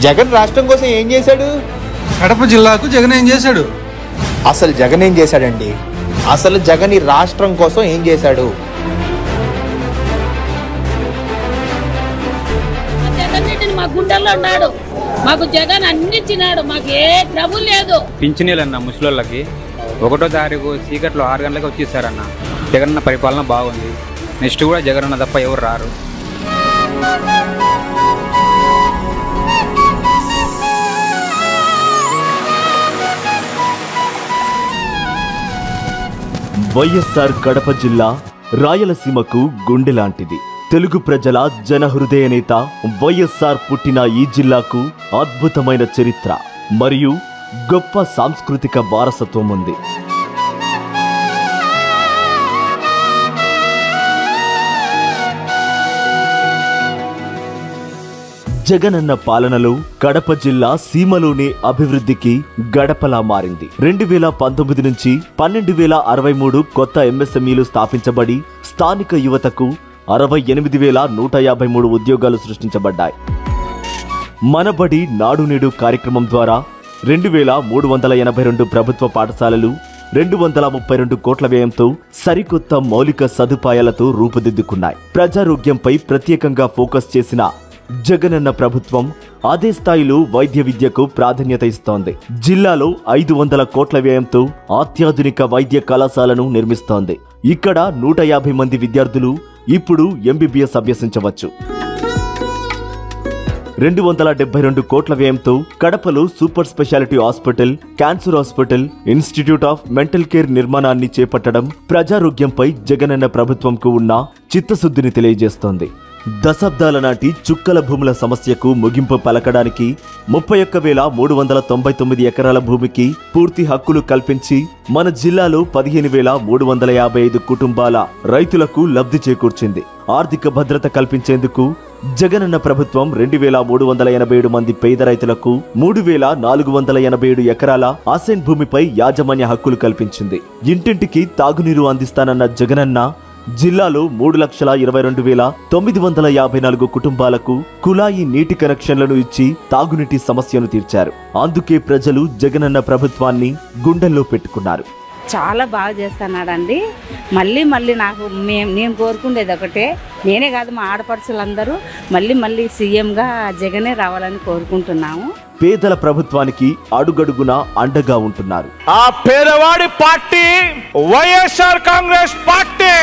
జగన్ రాష్ట్రం కోసం ఏం చేశాడు? కడప జిల్లాకు జగన్ ఏం చేశాడు? అసలు జగన్ ఏం చేశాడండి? అసలు జగన్ ఈ రాష్ట్రం కోసం ఏం చేశాడు? మా గుండెల్లో ఉన్నాడు. మాకు జగన్ అన్ని ఇచ్చినాడు. మాకు ఏ ట్రబుల్ లేదు. పింఛనీలన్న ముసలోళ్ళకి 1వ తారీఖు చీకట్లో 6 గంటలకు వచ్చేసారన్న. జగనన్న పరిపాలన బాగుంది. నెక్స్ట్ కూడా జగనన్న తప్ప ఎవరు రారు. వైఎస్ఆర్ కడప జిల్లా రాయలసీమకు గుండె లాంటిది. తెలుగు ప్రజల జనహృదయ నేత వైఎస్ఆర్ పుట్టిన ఈ జిల్లాకు అద్భుతమైన చరిత్ర మరియు గొప్ప సాంస్కృతిక వారసత్వం ఉంది. జగనన్న పాలనలో కడప జిల్లా సీమలోనే అభివృద్ధికి గడపలా మారింది. 2019 నుంచి 12,063 కొత్త ఎంఎస్ఎంఈలు స్థాపించబడి స్థానిక యువతకు 68,153 ఉద్యోగాలు సృష్టించబడ్డాయి. మనబడి నాడు నేడు కార్యక్రమం ద్వారా 2,382 ప్రభుత్వ పాఠశాలలు 232 కోట్ల వ్యయంతో సరికొత్త మౌలిక సదుపాయాలతో రూపుదిద్దుకున్నాయి. ప్రజారోగ్యంపై ప్రత్యేకంగా ఫోకస్ చేసిన జగనన్న ప్రభుత్వం అదే స్థాయిలో వైద్య విద్యకు ప్రాధాన్యత ఇస్తోంది. జిల్లాలో 500 కోట్ల వ్యయంతో అత్యాధునిక వైద్య కళాశాలను నిర్మిస్తోంది. ఇక్కడ 150 మంది విద్యార్థులు ఇప్పుడు ఎంబీబీఎస్ అభ్యసించవచ్చు. 272 కోట్ల వ్యయంతో కడపలో super speciality hospital, cancer hospital, institute of mental care నిర్మాణాన్ని చేపట్టడం ప్రజారోగ్యంపై జగనన్న ప్రభుత్వంకు ఉన్న చిత్తశుద్ధిని తెలియజేస్తోంది. దశాబ్దాల నాటి చుక్కల భూముల సమస్యకు ముగింపు పలకడానికి 31,399 ఎకరాల భూమికి పూర్తి హక్కులు కల్పించి మన జిల్లాలో 15,355 కుటుంబాల రైతులకు లబ్ధి చేకూర్చింది. ఆర్థిక భద్రత కల్పించేందుకు జగనన్న ప్రభుత్వం 2,387 మంది పేద రైతులకు 3,487 ఎకరాల అసైన్ భూమిపై యాజమాన్య హక్కులు కల్పించింది. ఇంటింటికి తాగునీరు అందిస్తానన్న జగనన్న జిల్లాలో 3,22,954 కుటుంబాలకు కుళాయి నీటి కనెక్షన్లను ఇచ్చి తాగునీటి సమస్యను తీర్చారు. అందుకే ప్రజలు జగనన్న ప్రభుత్వాన్ని గుండెల్లో పెట్టుకున్నారు. చాలా బాగా చేస్తున్నాడండి. మళ్ళీ నేను కోరుకునేది ఒకటే, నేనే కాదు మా ఆడపడుచులందరూ మళ్ళీ సీఎంగా జగనే రావాలని కోరుకుంటున్నాము. పేదల ప్రభుత్వానికి అడుగడుగునా అండగా ఉంటున్నారు. ఆ పేదవాడి పార్టీ వైఎస్ఆర్ కాంగ్రెస్ పార్టీ.